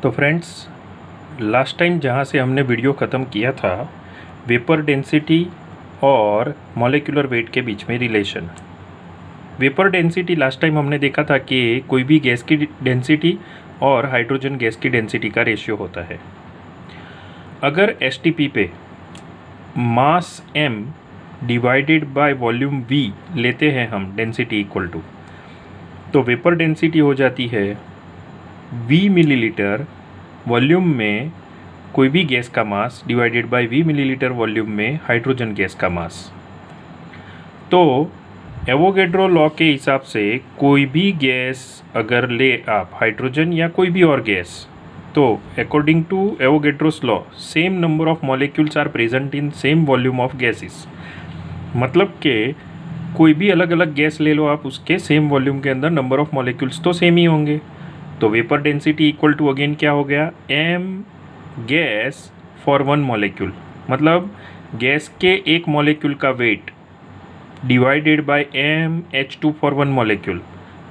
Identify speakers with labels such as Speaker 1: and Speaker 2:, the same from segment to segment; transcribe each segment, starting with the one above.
Speaker 1: तो friends, last time जहाँ से हमने वीडियो ख़त्म किया था, वेपर डेंसिटी और मॉलिक्यूलर वेट के बीच में relation. Vapour density last time हमने देखा था कि कोई भी गैस की डेंसिटी और हाइड्रोजन गैस की डेंसिटी का रेशियो होता है। अगर एसटीपी पे मास m divided by volume v लेते हैं हम डेंसिटी इक्वल टू, तो वेपर डेंसिटी हो जाती है v मिलीलीटर वॉल्यूम में कोई भी गैस का mass divided by v millilitre volume में हाइड्रोजन गैस का मास। तो एवोगैड्रो लॉ के हिसाब से कोई भी गैस अगर ले आप, हाइड्रोजन या कोई भी और गैस, तो according to Avogadro's law same number of molecules are present in same volume of gases. मतलब कि कोई भी अलग अलग गैस ले लो आप, उसके सेम वॉल्यूम के अंदर नंबर ऑफ मॉलिक्यूल्स तो सेम ही होंगे। तो vapour density equal to again क्या हो गया, m gas for one molecule, मतलब गैस के एक मॉलिक्यूल का weight divided by mH2 for one molecule,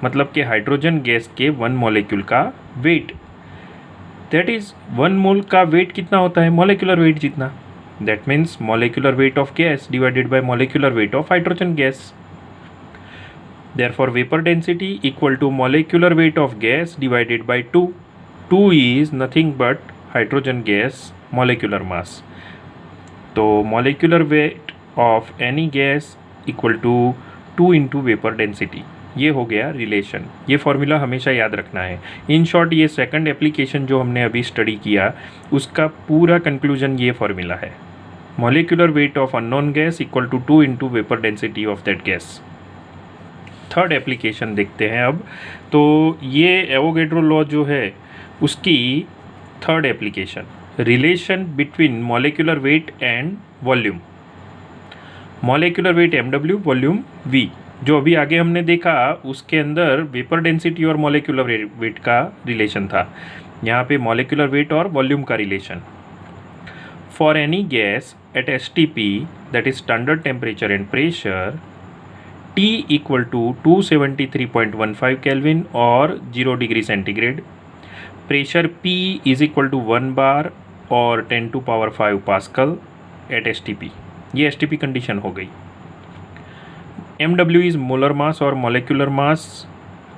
Speaker 1: मतलब कि हाइड्रोजन गैस के वन मॉलिक्यूल का weight. That is one mole का वेट कितना होता है, मॉलिक्यूलर वेट जितना। That means molecular weight of gas divided by molecular weight of hydrogen gas. Therefore, vapor density equal to molecular weight of gas divided by 2. 2 is nothing but hydrogen gas molecular mass. तो molecular weight of any gas equal to 2 into vapor density. ये हो गया relation. ये formula हमेशा याद रखना है। In short, ये सेकंड एप्लीकेशन जो हमने अभी स्टडी किया, उसका पूरा कंक्लूजन ये फॉर्मूला है। molecular weight of unknown gas equal to 2 into vapor density of that gas. Third application देखते हैं अब। तो ये एवोगैड्रो लॉ जो है उसकी third application, relation between molecular weight and volume. Molecular weight mw, volume v। जो अभी आगे हमने देखा उसके अंदर वेपर डेंसिटी और मॉलिक्यूलर वेट का रिलेशन था, यहाँ पे मॉलिक्यूलर वेट और वॉल्यूम का relation. For any gas at STP, that is standard temperature and pressure, T equal to 273.15 kelvin और 0 degree centigrade, pressure P is equal to 1 bar और 10 to power 5 pascal at STP। ये STP condition हो गई। MW is molar mass और molecular mass,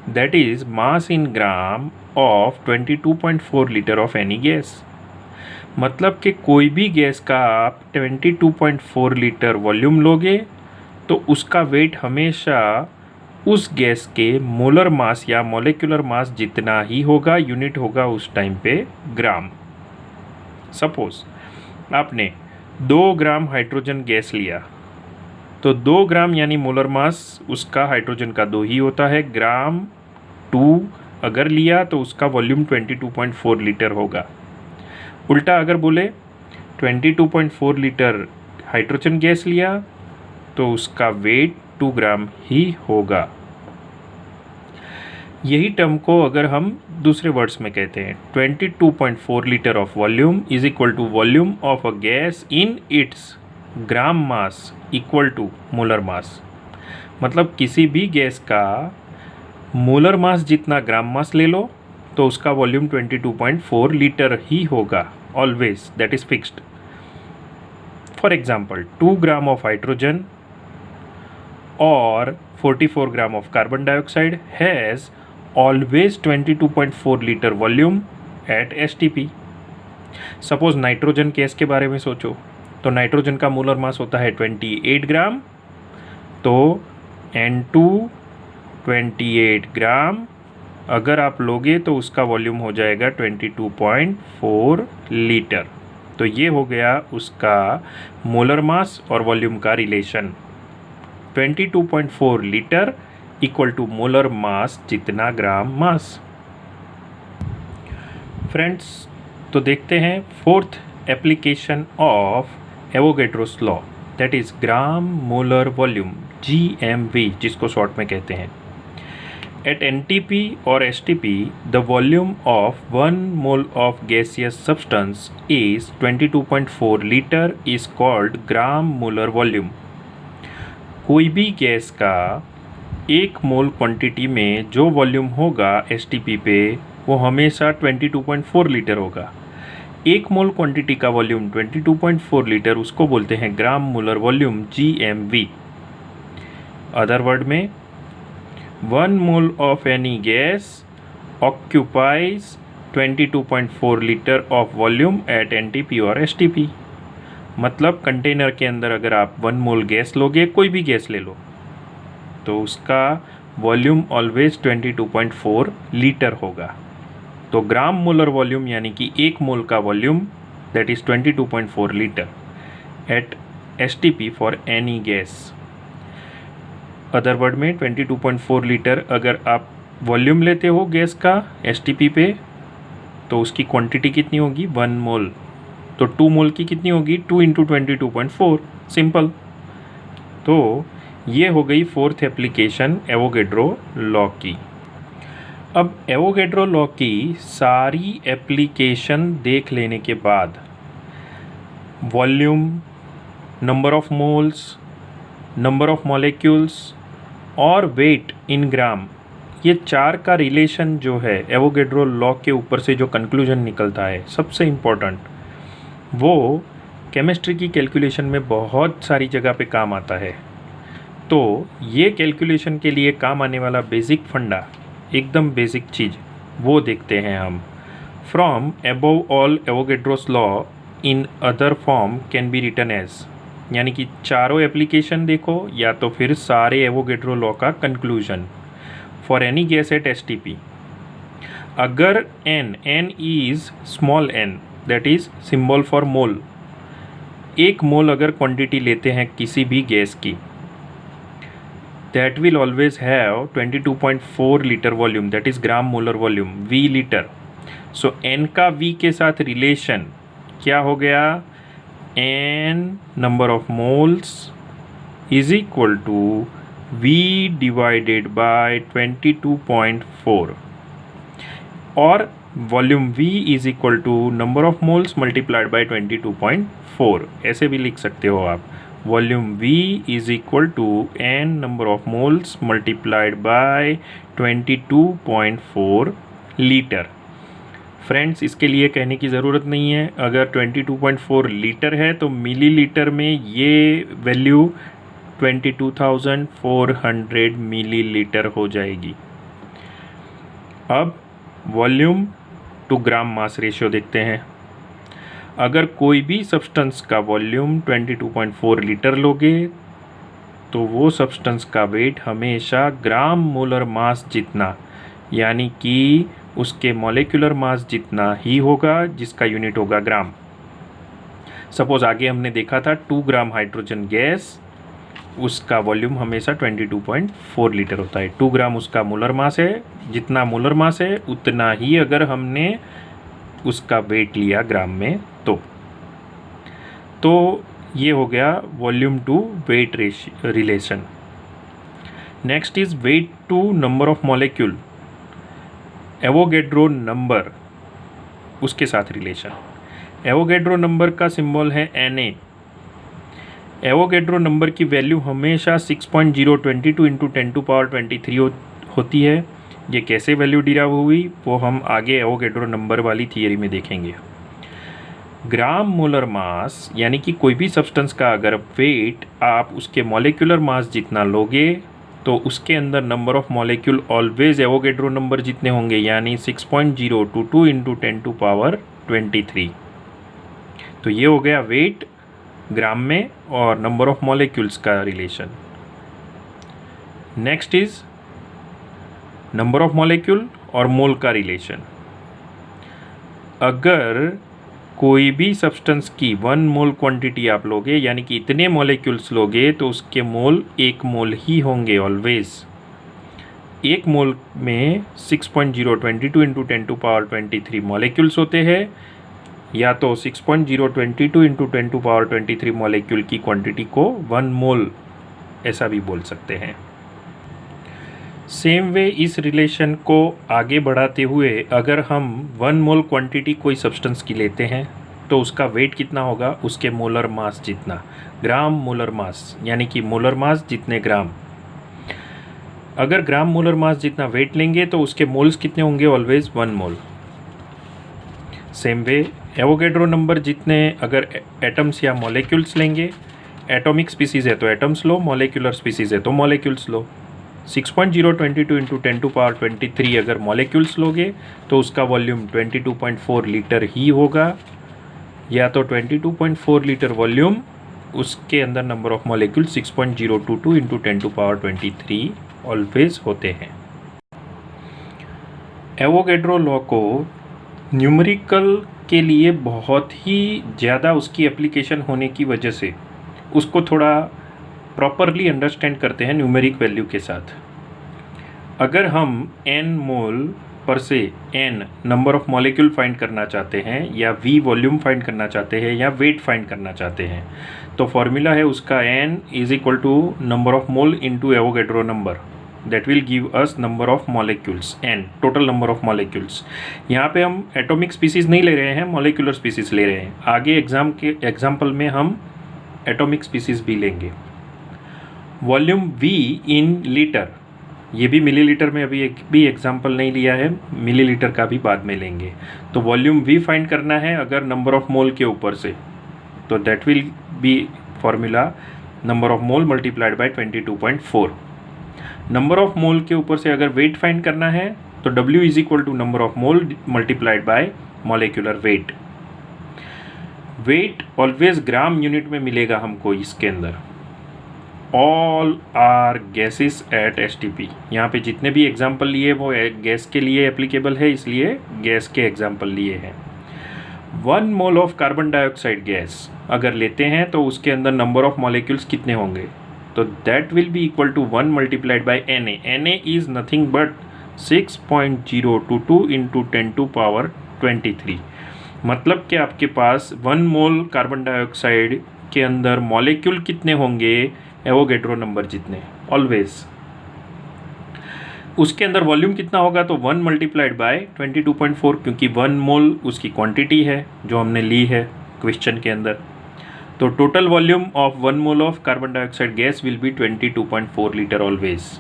Speaker 1: that is mass in gram of 22.4 litre of any gas. मतलब कि कोई भी gas का आप 22.4 लीटर वॉल्यूम लोगे तो उसका वेट हमेशा उस गैस के मोलर मास या मॉलिक्यूलर मास जितना ही होगा, यूनिट होगा उस टाइम पे ग्राम। सपोज आपने 2 ग्राम हाइड्रोजन गैस लिया, तो 2 ग्राम यानी मोलर मास उसका हाइड्रोजन का 2 ही होता है। ग्राम 2 अगर लिया तो उसका वॉल्यूम 22.4 लीटर होगा। उल्टा अगर बोले 22.4 लीटर हाइड्रोजन गैस लिया तो उसका वेट 2 ग्राम ही होगा। यही टर्म को अगर हम दूसरे वर्ड्स में कहते हैं, 22.4 litre of volume is equal to volume of a gas in its gram mass equal to molar mass. मतलब किसी भी गैस का मोलर मास जितना ग्राम मास ले लो तो उसका वॉल्यूम 22.4 लीटर ही होगा, always, that is fixed. For example 2 gram of hydrogen और 44 gram of carbon dioxide has always 22.4 litre volume at STP। Suppose nitrogen gas के बारे में सोचो, तो नाइट्रोजन का मोलर मास होता है 28 ग्राम, तो N2 28 ग्राम अगर आप लोगे तो उसका वॉल्यूम हो जाएगा 22.4 लीटर। तो ये हो गया उसका मोलर मास और वॉल्यूम का relation. 22.4 litre equal to molar mass जितना ग्राम मास। फ्रेंड्स, तो देखते हैं fourth application of Avogadro's law, that is gram molar volume, GMV, जिसको शॉर्ट में कहते हैं। एट NTP और STP, the volume of 1 mole of gaseous substance is 22.4 liter is called gram molar volume. कोई भी गैस का 1 मोल क्वांटिटी में जो वॉल्यूम होगा STP पे, वो हमेशा 22.4 लीटर होगा। 1 मोल क्वांटिटी का वॉल्यूम 22.4 लीटर, उसको बोलते हैं ग्राम molar volume, GMV। Other word में 1 mole of any gas occupies 22.4 litre of volume at NTP और STP। मतलब कंटेनर के अंदर अगर आप 1 मोल गैस लोगे, कोई भी गैस ले लो, तो उसका वॉल्यूम ऑलवेज 22.4 लीटर होगा। तो ग्राम मोलर वॉल्यूम यानी कि 1 मोल का volume that is 22.4 litre at STP for any gas. Other word में 22.4 लीटर अगर आप वॉल्यूम लेते हो गैस का STP पे, तो उसकी क्वांटिटी कितनी होगी? 1 मोल। तो 2 मोल की कितनी होगी? 2 × 22.4, सिंपल। तो ये हो गई फोर्थ एप्लीकेशन एवोगैड्रो लॉ की। अब एवोगैड्रो लॉ की सारी एप्लीकेशन देख लेने के बाद volume, number of moles, number of molecules और वेट इन ग्राम, ये 4 का रिलेशन जो है एवोगैड्रो लॉ के ऊपर से जो कंक्लूजन निकलता है सबसे इम्पोर्टेंट, वो केमिस्ट्री की कैलकुलेशन में बहुत सारी जगह पे काम आता है। तो ये कैलकुलेशन के लिए काम आने वाला बेसिक फंडा, एकदम बेसिक चीज़, वो देखते हैं हम। From above all Avogadro's law in other form can be written as, यानी कि चारों एप्लीकेशन देखो या तो फिर सारे एवोगैड्रो लॉ का conclusion for any gas at STP। अगर n is small n, that is symbol for mole, 1 mole अगर क्वांटिटी लेते हैं किसी भी गैस की, that will always have 22.4 litre volume, that is gram molar volume, V litre. So n का V के साथ रिलेशन क्या हो गया? n number of moles is equal to V divided by 22.4 और volume V is equal to number of moles multiplied by 22.4। ऐसे भी लिख सकते हो आप, volume V is equal to n number of moles multiplied by 22.4 litre. Friends, इसके लिए कहने की ज़रूरत नहीं है, अगर 22.4 लीटर है तो मिलीलीटर में ये वैल्यू 22,400 मिलीलीटर हो जाएगी। अब volume to gram mass ratio देखते हैं। अगर कोई भी सब्सटेंस का वॉल्यूम 22.4 लीटर लोगे तो वो सब्सटेंस का वेट हमेशा ग्राम मोलर मास जितना, यानी कि उसके मॉलिक्यूलर मास जितना ही होगा, जिसका यूनिट होगा ग्राम। सपोज आगे हमने देखा था 2 ग्राम हाइड्रोजन गैस, उसका वॉल्यूम हमेशा 22.4 लीटर होता है। 2 ग्राम उसका मोलर मास है, जितना मोलर मास है उतना ही अगर हमने उसका वेट लिया ग्राम में तो ये हो गया volume to weight relation. Next is weight to number of molecule, Avogadro number, उसके साथ रिलेशन। एवोगैड्रो नंबर का सिंबल है Na। एवोगैड्रो नंबर की वैल्यू हमेशा 6.022 × 10⁻23 होती है। ये कैसे वैल्यू डिराइव हुई वो हम आगे एवोगैड्रो नंबर वाली थियरी में देखेंगे। ग्राम मोलर मास यानी कि कोई भी सब्सटेंस का अगर वेट आप उसके मॉलिक्यूलर मास जितना लोगे तो उसके अंदर number of molecule always Avogadro number जितने होंगे, यानी 6.022 × 10⁻23। तो ये हो गया वेट ग्राम में और नंबर ऑफ मॉलिक्यूल्स का relation. Next is number of molecule और मोल का रिलेशन। अगर कोई भी सब्सटेंस की 1 मोल क्वांटिटी आप लोगे, यानी कि इतने मॉलिक्यूल्स लोगे, तो उसके मोल 1 मोल ही होंगे ऑलवेज। 1 मोल में 6.022 × 10⁻23 मॉलिक्यूल्स होते हैं, या तो 6.022 × 10⁻23 मॉलिक्यूल की क्वांटिटी को 1 मोल ऐसा भी बोल सकते हैं। सेम वे इस रिलेशन को आगे बढ़ाते हुए अगर हम 1 मोल क्वांटिटी कोई सब्सटेंस की लेते हैं तो उसका वेट कितना होगा? उसके मोलर मास जितना, ग्राम मोलर मास, यानी कि मोलर मास जितने ग्राम। अगर ग्राम मोलर मास जितना वेट लेंगे तो उसके मोल्स कितने होंगे, ऑलवेज 1 मोल। सेम वे एवोगैड्रो नंबर जितने अगर एटम्स या मॉलिक्यूल्स लेंगे, एटॉमिक स्पीसीज है तो एटम्स लो, मॉलिक्यूलर स्पीसीज है तो मॉलिक्यूल्स लो। 6.022 इंटू 10⁻23 अगर मॉलिक्यूल्स लोगे तो उसका वॉल्यूम 22.4 लीटर ही होगा, या तो 22.4 लीटर वॉल्यूम, उसके अंदर number of molecule 6.022 into 10⁻23 always होते हैं। एवोगैड्रो लॉ को न्यूमेरिकल के लिए बहुत ही ज़्यादा उसकी एप्लीकेशन होने की वजह से उसको थोड़ा प्रॉपरली अंडरस्टैंड करते हैं न्यूमेरिक वैल्यू के साथ। अगर हम n मोल पर से n number of molecule find करना चाहते हैं, या v वॉल्यूम फाइंड करना चाहते हैं, या वेट फाइंड करना चाहते हैं, तो फॉर्मूला है उसका n is equal to number of mole into Avogadro number, that will give us number of molecules n, total number of molecules. यहाँ पे हम एटॉमिक स्पीसीज नहीं ले रहे हैं, मॉलिक्यूलर स्पीसीज ले रहे हैं। आगे एग्जाम्पल में हम एटॉमिक स्पीसीज भी लेंगे। वॉल्यूम v इन लीटर, ये भी मिलीलीटर में अभी एक भी एग्जाम्पल नहीं लिया है, मिलीलीटर का भी बाद में लेंगे। तो वॉल्यूम v फाइंड करना है अगर नंबर ऑफ मोल के ऊपर से, तो that will B formula number of mole multiplied by 22.4। Number of मोल के ऊपर से अगर वेट फाइंड करना है तो W is equal to number of mole multiplied by molecular weight. Weight always gram unit में मिलेगा हमको इसके अंदर। All are gases at STP, यहाँ पे जितने भी एग्जाम्पल लिए वो गैस के लिए एप्लीकेबल है, इसलिए गैस के एग्जाम्पल लिए हैं। 1 mole of carbon dioxide gas अगर लेते हैं तो उसके अंदर नंबर ऑफ मॉलिक्यूल्स कितने होंगे, तो that will be equal to 1 multiplied by Na। Na is nothing but 6.022 into 10⁻23। मतलब कि आपके पास 1 मोल कार्बन डाइऑक्साइड के अंदर मॉलिक्यूल कितने होंगे, एवोगैड्रो नंबर जितने ऑलवेज। उसके अंदर वॉल्यूम कितना होगा, तो 1 मल्टीप्लाइड बाय 22.4, क्योंकि 1 मोल उसकी क्वांटिटी है जो हमने ली है क्वेश्चन के अंदर। तो total volume of 1 mole of carbon dioxide gas will be 22.4 litre always.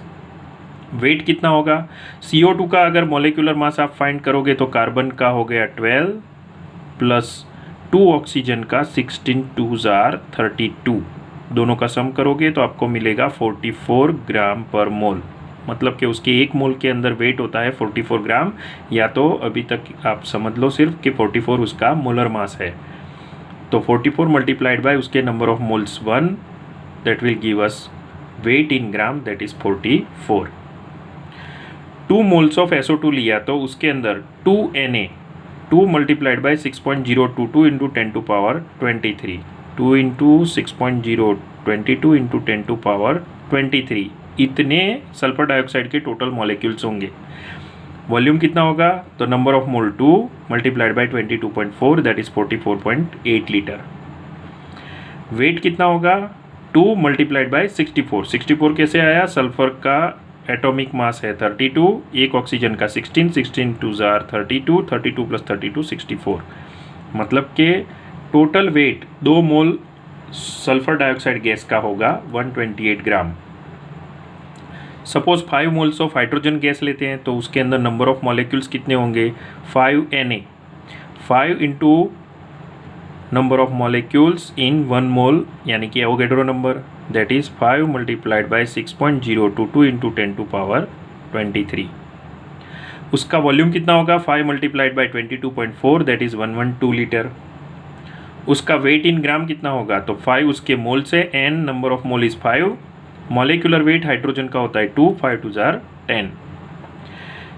Speaker 1: Weight कितना होगा, CO2 का अगर मॉलिक्यूलर मास आप फाइंड करोगे तो कार्बन का हो गया 12 प्लस 2 ऑक्सीजन का 16 2s are 32, दोनों का सम करोगे तो आपको मिलेगा 44 ग्राम पर मोल। मतलब कि उसके 1 मोल के अंदर वेट होता है 44 ग्राम, या तो अभी तक आप समझ लो सिर्फ कि 44 उसका मोलर मास है। तो 44 मल्टीप्लाइड बाय उसके number of moles 1, that will give us weight in gram, that is 44। 2 moles of SO2 लिया तो उसके अंदर 2 Na, 2 multiplied by 6.022 into 10⁻23, 2 into 6.022 into 10⁻23, इतने सल्फर डाइऑक्साइड के टोटल मॉलिक्यूल्स होंगे। वॉल्यूम कितना होगा, तो number of mole 2 multiplied by 22.4, that is 44.8 litre. Weight कितना होगा, 2 मल्टीप्लाइड बाय 64। 64 कैसे आया, सल्फर का एटॉमिक मास है 32, एक ऑक्सीजन का 16, 16 2s are 32, 32 प्लस 32 64। मतलब कि total weight 2 mole sulphur dioxide gas का होगा 128 gram. Suppose 5 moles of hydrogen gas लेते हैं तो उसके अंदर नंबर ऑफ मॉलिक्यूल्स कितने होंगे, 5 Na, 5 into number of molecules in 1 मोल यानी कि Avogadro number, that is 5 multiplied by 6.022 into 10⁻23। उसका वॉल्यूम कितना होगा, 5 multiplied by 22.4, that is 112 litre. उसका वेट इन ग्राम कितना होगा, तो 5 उसके मोल से, n number of mole is 5, molecular weight hydrogen का होता है 2, 5 2s are 10।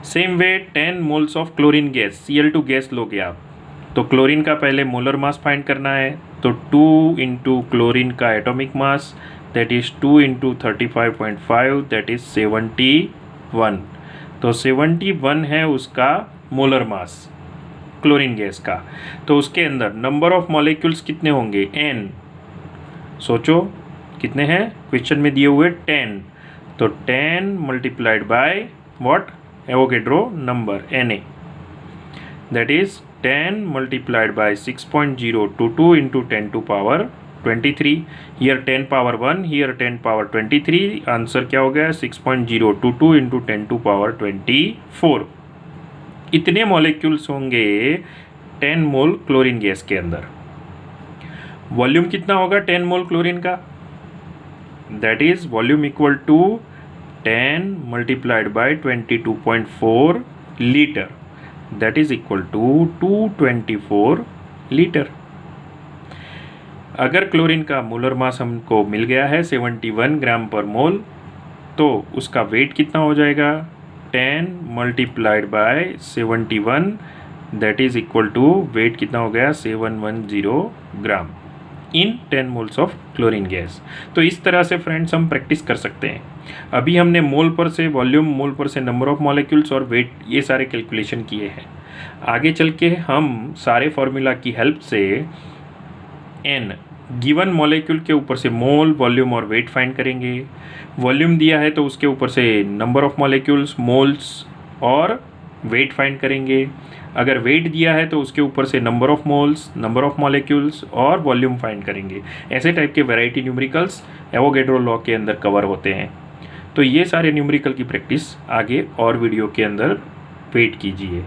Speaker 1: Same way 10 moles of chlorine gas Cl2 gas लोगे आप, तो क्लोरीन का पहले मोलर मास फाइंड करना है, तो 2 इंटू क्लोरीन का atomic mass, that is 2 into 35.5, that is 71। तो 71 है उसका मोलर मास क्लोरीन गैस का। तो उसके अंदर नंबर ऑफ मॉलिक्यूल्स कितने होंगे, n, सोचो कितने हैं, क्वेश्चन में दिए हुए 10, तो 10 multiplied by what, Avogadro number Na, that is 10 multiplied by 6.022 into 10⁻ 23, here 10 power 1, here 10 power 23, answer क्या हो गया 6.022 इंटू 10 टू पावर 24। इतने मॉलिक्यूल्स होंगे 10 मोल क्लोरीन गैस के अंदर। वॉल्यूम कितना होगा 10 मोल क्लोरीन का? That is volume equal to 10 multiplied by 22.4 litre, that is equal to 224 litre. अगर क्लोरीन का मोलर मास हमको मिल गया है 71 ग्राम पर मोल, तो उसका वेट कितना हो जाएगा 10 multiplied by 71, that is equal to weight कितना हो गया 710 gram in 10 moles of chlorine gas. तो इस तरह से फ्रेंड्स हम प्रैक्टिस कर सकते हैं। अभी हमने मोल पर से वॉल्यूम, मोल पर से नंबर ऑफ मॉलिक्यूल्स और वेट, ये सारे कैलकुलेशन किए हैं। आगे चल के हम सारे फॉर्मूला की हेल्प से एन गिवन मॉलिक्यूल के ऊपर से मोल, वॉल्यूम और वेट फाइंड करेंगे। वॉल्यूम दिया है तो उसके ऊपर से नंबर ऑफ मॉलिक्यूल्स, मोल्स और वेट फाइंड करेंगे। अगर वेट दिया है तो उसके ऊपर से number of moles, number of molecules और वॉल्यूम फाइंड करेंगे। ऐसे टाइप के वैरायटी न्यूमेरिकल्स एवोगैड्रो लॉ के अंदर कवर होते हैं। तो ये सारे न्यूमेरिकल की प्रैक्टिस आगे और वीडियो के अंदर वेट कीजिए।